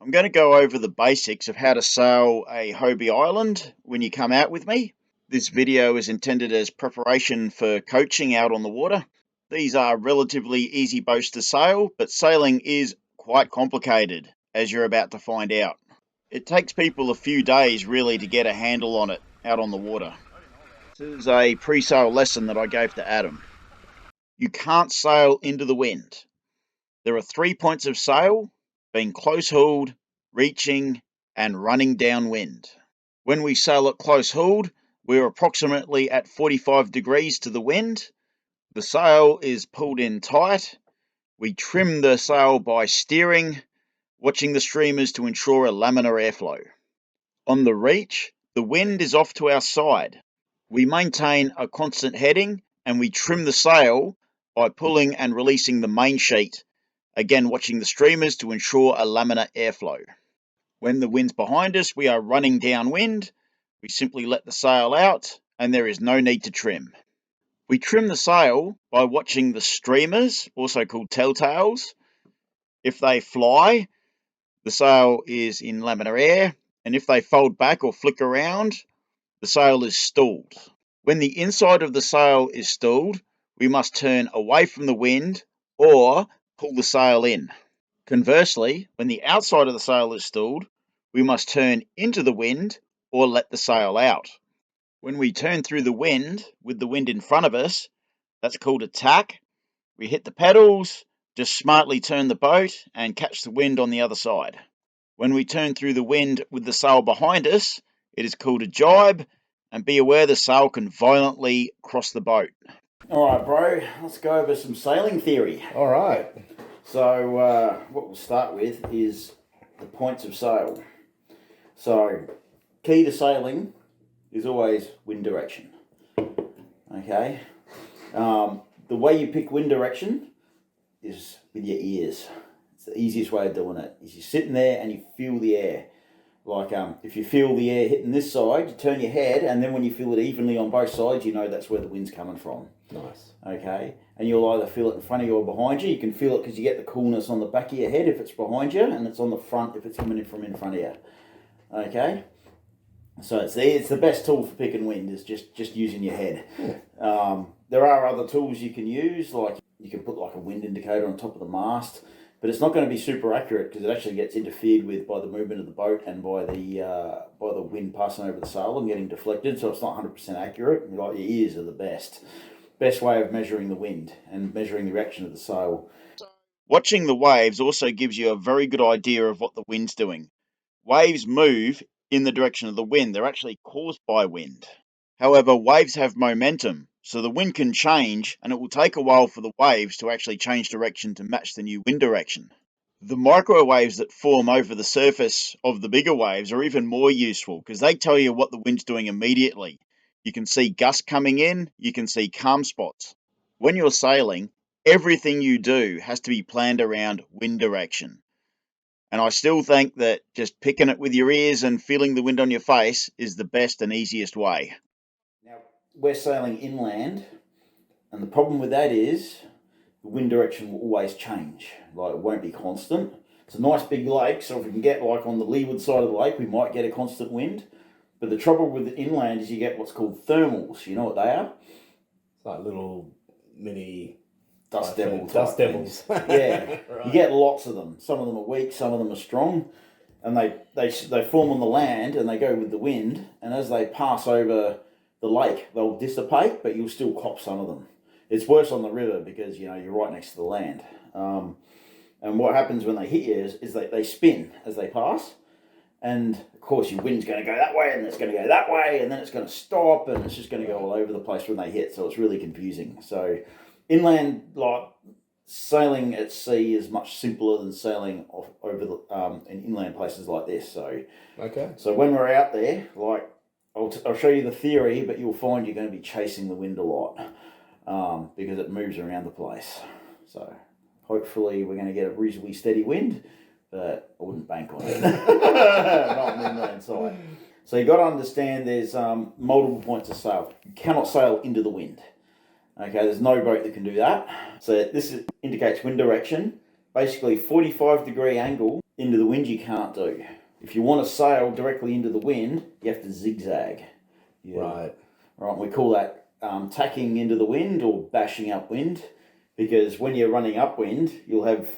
I'm going to go over the basics of how to sail a Hobie Island when you come out with me. This video is intended as preparation for coaching out on the water. These are relatively easy boats to sail, but sailing is quite complicated, as you're about to find out. It takes people a few days really to get a handle on it out on the water. This is a pre-sail lesson that I gave to Adam. You can't sail into the wind. There are 3 points of sail, being close-hauled, reaching, and running downwind. When we sail at close-hauled, we're approximately at 45 degrees to the wind. The sail is pulled in tight. We trim the sail by steering, watching the streamers to ensure a laminar airflow. On the reach, the wind is off to our side. We maintain a constant heading and we trim the sail by pulling and releasing the main sheet, again watching the streamers to ensure a laminar airflow. When the wind's behind us, we are running downwind. We simply let the sail out and there is no need to trim. We trim the sail by watching the streamers, also called telltales. If they fly, the sail is in laminar air, and if they fold back or flick around, the sail is stalled. When the inside of the sail is stalled, we must turn away from the wind or pull the sail in. Conversely, when the outside of the sail is stalled, we must turn into the wind or let the sail out. When we turn through the wind with the wind in front of us, that's called a tack. We hit the pedals, just smartly turn the boat and catch the wind on the other side. When we turn through the wind with the sail behind us, it is called a jibe, and be aware the sail can violently cross the boat. Alright bro, let's go over some sailing theory. Alright. So what we'll start with is the points of sail. So key to sailing is always wind direction. Okay. The way you pick wind direction is with your ears. It's the easiest way of doing it. Is you're sitting there and you feel the air. Like if you feel the air hitting this side, you turn your head, and then when you feel it evenly on both sides, you know that's where the wind's coming from. Nice. Okay. And you'll either feel it in front of you or behind you. You can feel it because you get the coolness on the back of your head if it's behind you, and it's on the front if it's coming in from in front of you. Okay. So it's the best tool for picking wind is just using your head. Yeah. There are other tools you can use, like you can put like a wind indicator on top of the mast, but it's not going to be super accurate because it actually gets interfered with by the movement of the boat and by the wind passing over the sail and getting deflected. So it's not 100% accurate. Like your ears are the best way of measuring the wind and measuring the reaction of the sail. Watching the waves also gives you a very good idea of what the wind's doing. Waves move in the direction of the wind. They're actually caused by wind. However, waves have momentum, so the wind can change, and it will take a while for the waves to actually change direction to match the new wind direction. The microwaves that form over the surface of the bigger waves are even more useful because they tell you what the wind's doing immediately. You can see gusts coming in, you can see calm spots. When you're sailing, everything you do has to be planned around wind direction. And I still think that just picking it with your ears and feeling the wind on your face is the best and easiest way. Now, we're sailing inland, and the problem with that is the wind direction will always change. Like, it won't be constant. It's a nice big lake, so if we can get like on the leeward side of the lake, we might get a constant wind. But the trouble with the inland is you get what's called thermals. You know what they are? It's like little mini dust devils. Yeah. Right. You get lots of them. Some of them are weak, some of them are strong. And they form on the land and they go with the wind. And as they pass over the lake, they'll dissipate, but you'll still cop some of them. It's worse on the river because, you know, you're right next to the land. And what happens when they hit you is they spin as they pass. And, of course, your wind's going to go that way and it's going to go that way and then it's going to stop and it's just going to go all over the place when they hit. So it's really confusing. So inland, like, sailing at sea is much simpler than sailing over in inland places like this. So, okay. So when we're out there, like, I'll show you the theory, but you'll find you're going to be chasing the wind a lot because it moves around the place. So hopefully we're going to get a reasonably steady wind, but I wouldn't bank on it. Not on the inland side. So you've got to understand there's multiple points of sail. You cannot sail into the wind. Okay, there's no boat that can do that. So this indicates wind direction, basically 45-degree angle into the wind you can't do. If you want to sail directly into the wind, you have to zigzag. Right. Right, we call that tacking into the wind or bashing upwind, because when you're running upwind, you'll have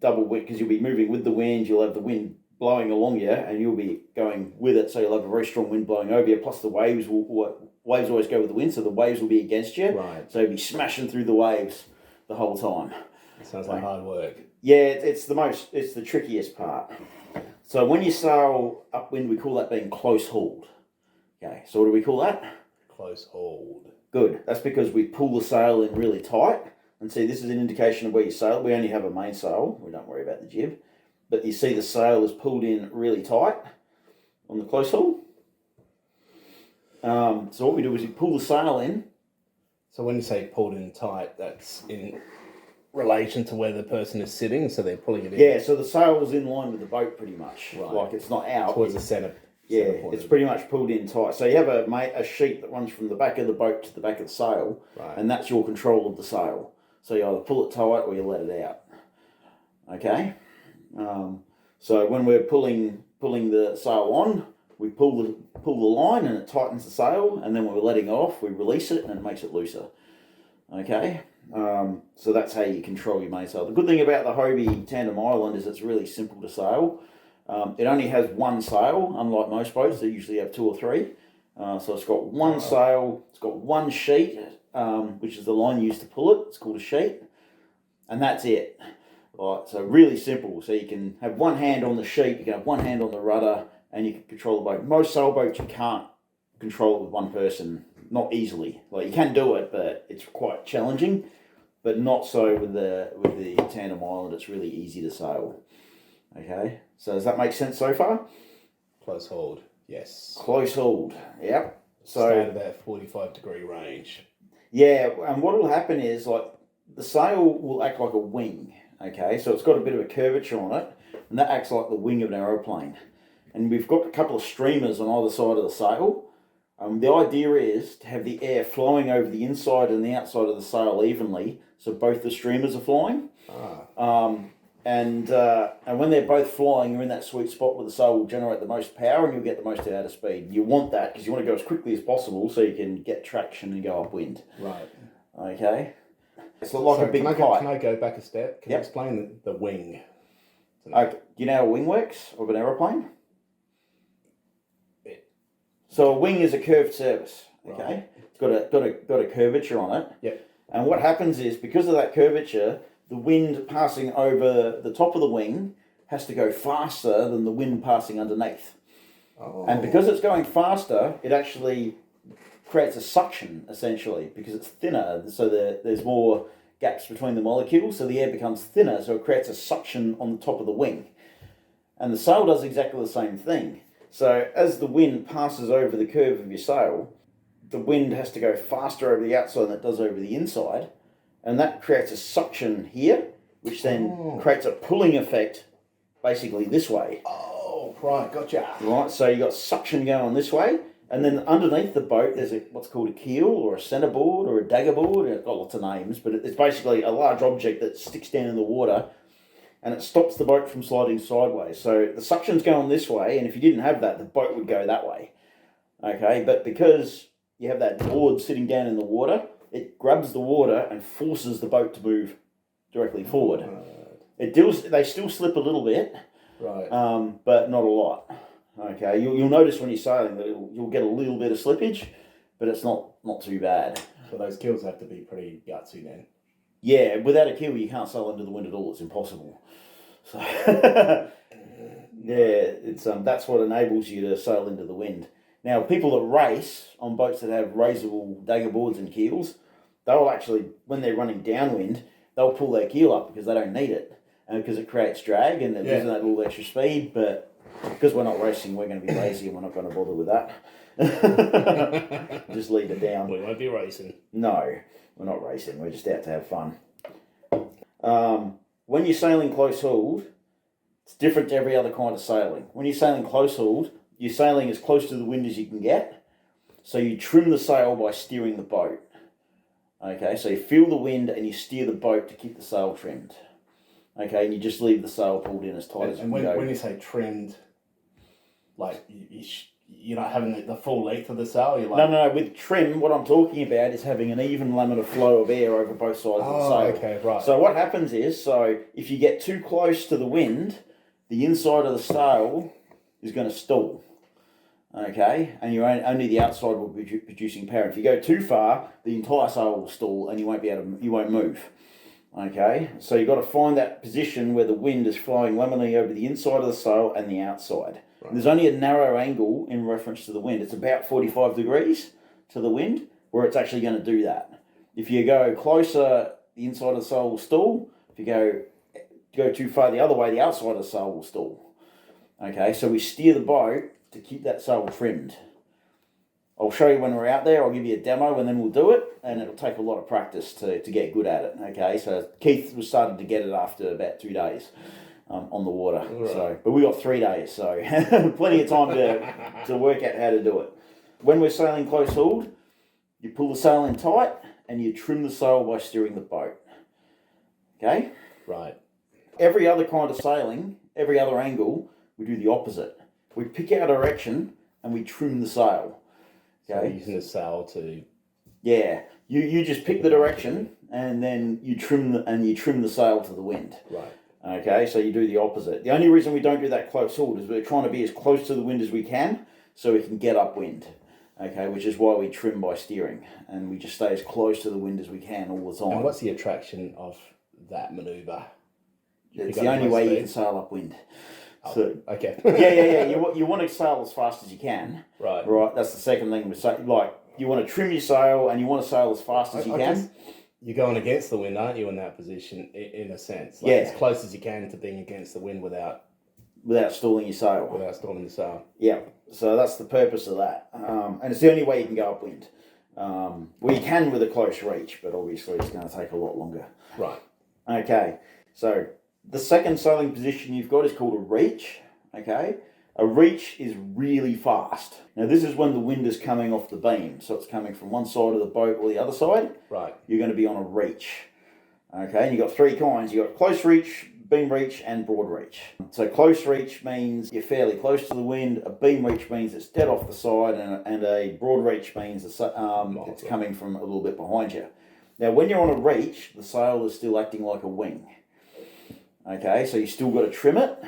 double wind, because you'll be moving with the wind, you'll have the wind blowing along you, and you'll be going with it, so you'll have a very strong wind blowing over you, plus the waves always go with the wind, so the waves will be against you. Right. So you'll be smashing through the waves the whole time. Sounds like hard work. Yeah, it's the trickiest part. So when you sail upwind, we call that being close hauled. Okay, so what do we call that? Close hauled. Good. That's because we pull the sail in really tight. And see, this is an indication of where you sail. We only have a mainsail. We don't worry about the jib. But you see the sail is pulled in really tight on the close haul. So what we do is we pull the sail in. So when you say pulled in tight, that's in relation to where the person is sitting, so they're pulling it in? Yeah, so the sail is in line with the boat pretty much. Right. Like it's not out. Towards the centre. Yeah, it's pretty much pulled in tight. So you have a sheet that runs from the back of the boat to the back of the sail, right, and that's your control of the sail. So you either pull it tight or you let it out. Okay? So when we're pulling the sail on, we pull the line and it tightens the sail, and then when we're letting off, we release it and it makes it looser. Okay? So that's how you control your mainsail. The good thing about the Hobie Tandem Island is it's really simple to sail. It only has one sail, unlike most boats. They usually have two or three. So it's got one sail, it's got one sheet, which is the line used to pull it. It's called a sheet. And that's it. Right, so really simple. So you can have one hand on the sheet, you can have one hand on the rudder, and you can control the boat. Most sailboats you can't control it with one person, not easily. Like you can do it, but it's quite challenging. But not so with the Tandem Island. It's really easy to sail. Okay, so does that make sense so far? Close hauled, yes. Close hauled, yep. So stay at about 45-degree range. Yeah, and what will happen is like the sail will act like a wing. Okay, so it's got a bit of a curvature on it, and that acts like the wing of an aeroplane. And we've got a couple of streamers on either side of the sail. The idea is to have the air flowing over the inside and the outside of the sail evenly, so both the streamers are flying. And when they're both flying, you're in that sweet spot where the sail will generate the most power and you'll get the most out of speed. You want that because you want to go as quickly as possible so you can get traction and go upwind. Right. Okay. It's like a big kite. Can I go back a step? Can you explain the wing? Okay. Do you know how a wing works of an aeroplane? So a wing is a curved surface. Okay. Right. It's got a curvature on it. Yep. And what happens is because of that curvature, the wind passing over the top of the wing has to go faster than the wind passing underneath. Oh. And because it's going faster, it actually creates a suction, essentially, because it's thinner, so there's more gaps between the molecules, so the air becomes thinner, so it creates a suction on the top of the wing. And the sail does exactly the same thing. So as the wind passes over the curve of your sail, the wind has to go faster over the outside than it does over the inside, and that creates a suction here, which then creates a pulling effect, basically this way. Oh, right, gotcha. Right, so you got suction going on this way, and then underneath the boat there's what's called a keel, or a centerboard, or a dagger board. It's got lots of names, but it's basically a large object that sticks down in the water, and it stops the boat from sliding sideways. So the suction's going this way, and if you didn't have that, the boat would go that way. Okay, but because you have that board sitting down in the water, it grabs the water and forces the boat to move directly forward. They still slip a little bit, right? But not a lot. Okay, you'll notice when you're sailing that you'll get a little bit of slippage, but it's not too bad. So those keels have to be pretty gutsy then. Yeah, without a keel you can't sail into the wind at all. It's impossible. So it's that's what enables you to sail into the wind. Now, people that race on boats that have raisable dagger boards and keels, they'll actually, when they're running downwind, they'll pull their keel up because they don't need it, and because it creates drag and it gives that little extra speed. But because we're not racing, we're going to be lazy and we're not going to bother with that. Just leave it down. We won't be racing. No, we're not racing. We're just out to have fun. When you're sailing close hauled, it's different to every other kind of sailing. When you're sailing close hauled, you're sailing as close to the wind as you can get. So you trim the sail by steering the boat. Okay, so you feel the wind and you steer the boat to keep the sail trimmed. Okay, and you just leave the sail pulled in as tight as you and can go. when you say trimmed, like you're not having the full length of the sail. You're like No. With trim, what I'm talking about is having an even laminar flow of air over both sides of the sail. Okay, right. So what happens is, if you get too close to the wind, the inside of the sail is going to stall. Okay, and only the outside will be producing power. If you go too far, the entire sail will stall, and you won't move. Okay, so you've got to find that position where the wind is flowing laminarly over the inside of the sail and the outside. Right. There's only a narrow angle in reference to the wind. It's about 45 degrees to the wind where it's actually going to do that. If you go closer, the inside of the sail will stall. If you go too far the other way, the outside of the sail will stall. Okay, so we steer the boat to keep that sail trimmed. I'll show you when we're out there. I'll give you a demo and then we'll do it, and it'll take a lot of practice to get good at it. Okay, so Keith was started to get it after about 2 days on the water. Right. So, but we got 3 days, so plenty of time to work out how to do it. When we're sailing close hauled, you pull the sail in tight and you trim the sail by steering the boat. Okay? Right. Every other kind of sailing, every other angle, we do the opposite. We pick our direction and we trim the sail. Okay? So using the sail to... Yeah. You just pick the direction and then you trim the sail to the wind. Right. Okay, so you do the opposite. The only reason we don't do that close hauled is we're trying to be as close to the wind as we can so we can get upwind. Okay, which is why we trim by steering, and we just stay as close to the wind as we can all the time. And what's the attraction of that manoeuvre? It's the only way you can sail upwind. Oh, so, okay. yeah. You want to sail as fast as you can. Right. Right. That's the second thing we say. Like, you want to trim your sail and you want to sail as fast as you can. You're going against the wind, aren't you, in that position, in a sense? Like, yeah. As close as you can to being against the wind without stalling your sail. Without stalling the sail. Yeah. So that's the purpose of that. And it's the only way you can go upwind. Well, you can with a close reach, but obviously it's going to take a lot longer. Right. Okay. So the second sailing position you've got is called a reach. Okay. A reach is really fast. Now, this is when the wind is coming off the beam. So it's coming from one side of the boat or the other side. Right. You're going to be on a reach. Okay, and you've got 3 kinds. You've got close reach, beam reach, and broad reach. So close reach means you're fairly close to the wind. A beam reach means it's dead off the side. And a broad reach means it's coming from a little bit behind you. Now, when you're on a reach, the sail is still acting like a wing. Okay, so you still got to trim it.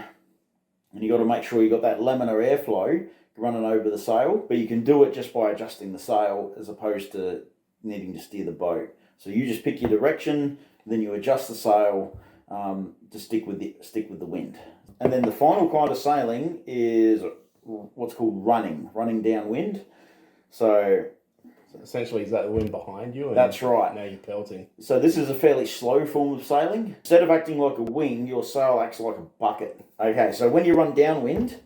And you've got to make sure you've got that laminar airflow running over the sail, but you can do it just by adjusting the sail as opposed to needing to steer the boat. So you just pick your direction, then you adjust the sail to stick with the wind. And then the final kind of sailing is what's called running downwind. So essentially, is that the wind behind you? And that's right. Now you're pelting. So this is a fairly slow form of sailing. Instead of acting like a wing, your sail acts like a bucket. Okay, so when you run downwind,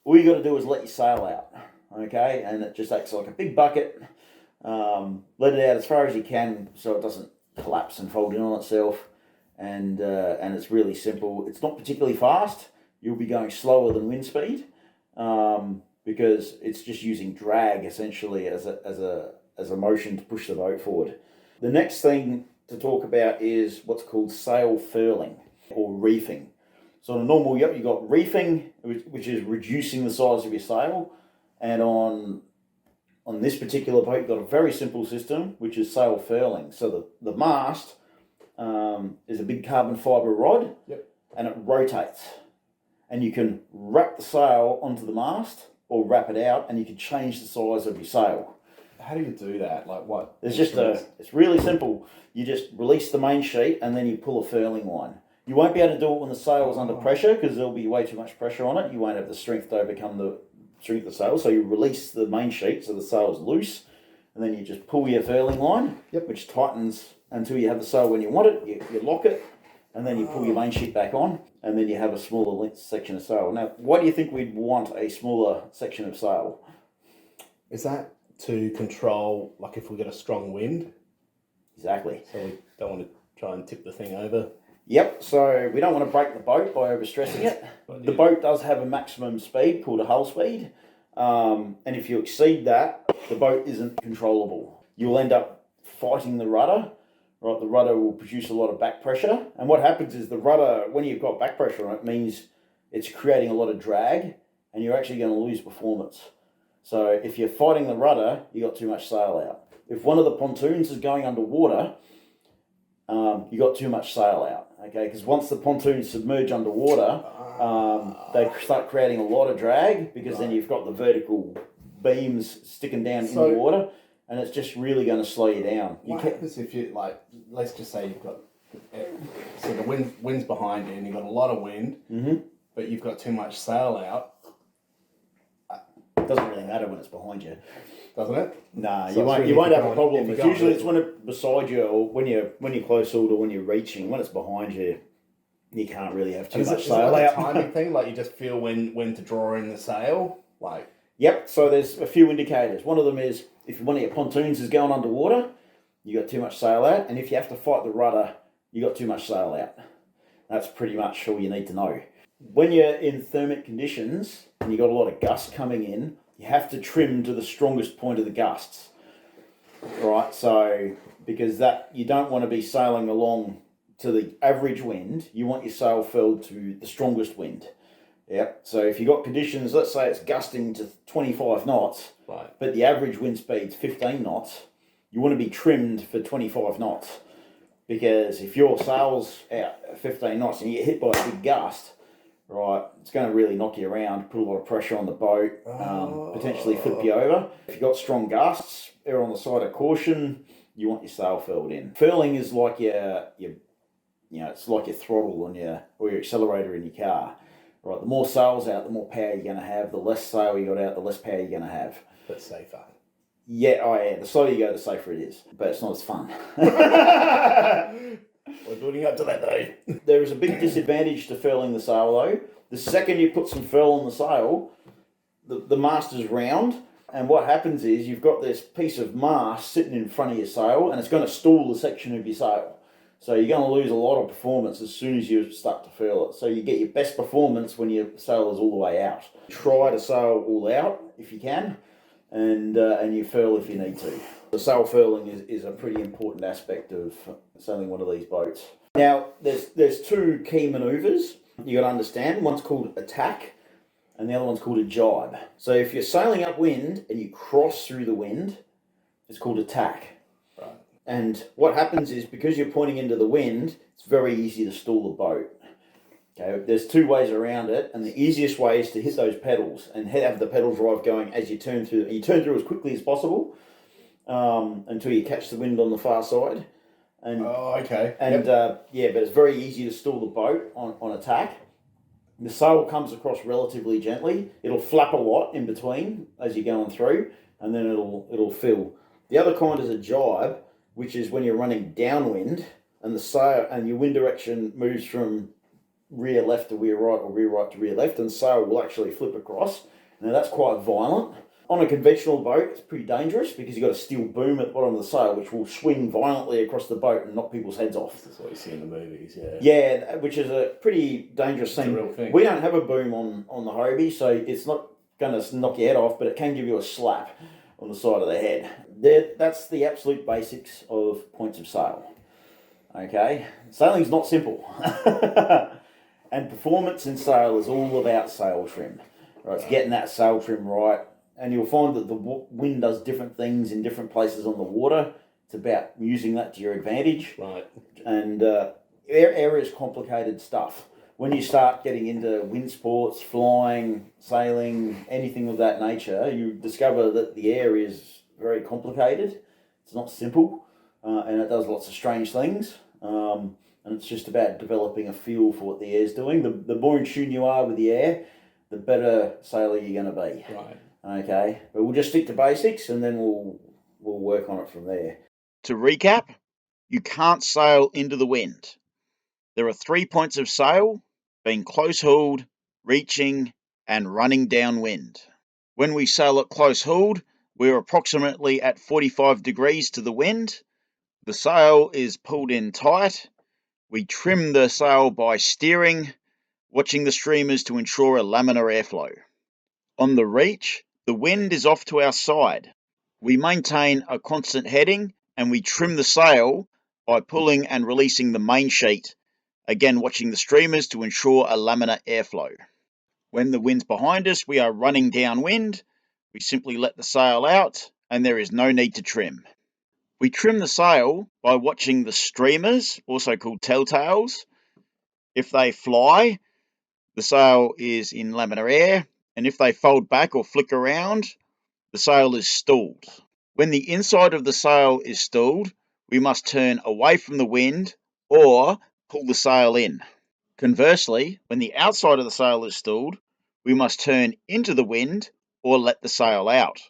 all you got to do is let your sail out. Okay, and it just acts like a big bucket. Let it out as far as you can so it doesn't collapse and fold in on itself. And it's really simple. It's not particularly fast. You'll be going slower than wind speed because it's just using drag essentially as a motion to push the boat forward. The next thing to talk about is what's called sail furling or reefing. So on a normal yacht, you've got reefing, which is reducing the size of your sail. And on this particular boat, you've got a very simple system, which is sail furling. So the mast is a big carbon fibre rod, yep, and it rotates. And you can wrap the sail onto the mast or wrap it out, and you can change the size of your sail. How do you do that? Like what? It's really simple. You just release the main sheet and then you pull a furling line. You won't be able to do it when the sail is under pressure because there'll be way too much pressure on it. You won't have the strength to overcome the strength of the sail. So you release the main sheet so the sail is loose, and then you just pull your furling line, yep, which tightens until you have the sail when you want it. You lock it, and then you pull your main sheet back on, and then you have a smaller length section of sail. Now, why do you think we'd want a smaller section of sail? Is that to control, like if we get a strong wind? Exactly. So we don't want to try and tip the thing over? Yep, so we don't want to break the boat by overstressing it. The boat does have a maximum speed called a hull speed. And if you exceed that, the boat isn't controllable. You'll end up fighting the rudder, right, the rudder will produce a lot of back pressure. And what happens is the rudder, when you've got back pressure on it, means it's creating a lot of drag and you're actually going to lose performance. So if you're fighting the rudder, you got too much sail out. If one of the pontoons is going underwater, you got too much sail out, okay? Because once the pontoons submerge underwater, they start creating a lot of drag because then you've got the vertical beams sticking down in the water, and it's just really going to slow you down. What happens if you, like, let's just say you've got, so the wind's behind you and you've got a lot of wind, but you've got too much sail out. It doesn't really matter when it's behind you. Doesn't it? No, so you won't have a problem. It's usually it's when it's beside you, or when you're close hauled, or when you're reaching. When it's behind you, you can't really have too much sail out. Is it like a timing thing? Like you just feel when to draw in the sail? Like. Yep. So there's a few indicators. One of them is if one of your pontoons is going underwater, you got too much sail out, and if you have to fight the rudder, you got too much sail out. That's pretty much all you need to know. When you're in thermic conditions and you've got a lot of gusts coming in, you have to trim to the strongest point of the gusts, right? So, because that you don't want to be sailing along to the average wind, you want your sail furled to the strongest wind. Yep. So if you've got conditions, let's say it's gusting to 25 knots, right, but the average wind speed's 15 knots, you want to be trimmed for 25 knots. Because if your sail's out at 15 knots and you get hit by a big gust, right, it's going to really knock you around, put a lot of pressure on the boat, potentially flip you over. If you've got strong gusts, err on the side of caution, you want your sail furled in. Furling is like it's like your throttle on or your accelerator in your car. Right, the more sail's out, the more power you're going to have. The less sail you got out, the less power you're going to have. But safer. Yeah, the slower you go, the safer it is. But it's not as fun. We're building up to that though. There is a big disadvantage to furling the sail though. The second you put some furl on the sail, the mast is round, and what happens is you've got this piece of mast sitting in front of your sail, and it's going to stall the section of your sail. So you're going to lose a lot of performance as soon as you start to furl it. So you get your best performance when your sail is all the way out. Try to sail all out if you can, and you furl if you need to. The sail furling is a pretty important aspect of sailing one of these boats. Now, there's two key manoeuvres you got to understand. One's called a tack, and the other one's called a jibe. So if you're sailing upwind and you cross through the wind, it's called a tack. Right. And what happens is because you're pointing into the wind, it's very easy to stall the boat. Okay, there's two ways around it, and the easiest way is to hit those pedals and have the pedal drive going as you turn through. You turn through as quickly as possible until you catch the wind on the far side. And, okay. And but it's very easy to stall the boat on a tack. The sail comes across relatively gently. It'll flap a lot in between as you're going through, and then it'll fill. The other kind is a jibe, which is when you're running downwind, and the sail and your wind direction moves from rear left to rear right or rear right to rear left, and the sail will actually flip across. Now that's quite violent. On a conventional boat, it's pretty dangerous because you've got a steel boom at the bottom of the sail which will swing violently across the boat and knock people's heads off. That's what you see in the movies, yeah. Yeah, which is a pretty dangerous thing. It's a real thing. We don't have a boom on the Hobie, so it's not going to knock your head off, but it can give you a slap on the side of the head. That's the absolute basics of points of sail. Okay? Sailing's not simple. And performance in sail is all about sail trim. Right? It's getting that sail trim right. And you'll find that the wind does different things in different places on the water. It's about using that to your advantage. Right. And air is complicated stuff. When you start getting into wind sports, flying, sailing, anything of that nature, you discover that the air is very complicated. It's not simple, and it does lots of strange things. And it's just about developing a feel for what the air's doing. The more in tune you are with the air, the better sailor you're going to be. Right. Okay, but we'll just stick to basics, and then we'll work on it from there. To recap, you can't sail into the wind. There are 3 points of sail, being close hauled, reaching, and running downwind. When we sail at close hauled, we're approximately at 45 degrees to the wind. The sail is pulled in tight. We trim the sail by steering, watching the streamers to ensure a laminar airflow. On the reach, the wind is off to our side. We maintain a constant heading and we trim the sail by pulling and releasing the main sheet, again watching the streamers to ensure a laminar airflow. When the wind's behind us, we are running downwind. We simply let the sail out and there is no need to trim. We trim the sail by watching the streamers, also called telltales. If they fly, the sail is in laminar air, and if they fold back or flick around, the sail is stalled. When the inside of the sail is stalled, we must turn away from the wind or pull the sail in. Conversely, when the outside of the sail is stalled, we must turn into the wind or let the sail out.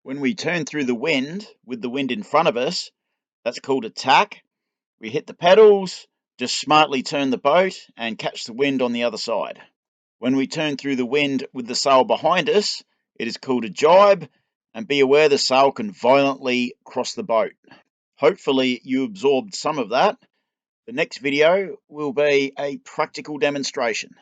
When we turn through the wind with the wind in front of us, that's called a tack. We hit the pedals, just smartly turn the boat and catch the wind on the other side. When we turn through the wind with the sail behind us, it is called a jibe, and be aware the sail can violently cross the boat. Hopefully you absorbed some of that. The next video will be a practical demonstration.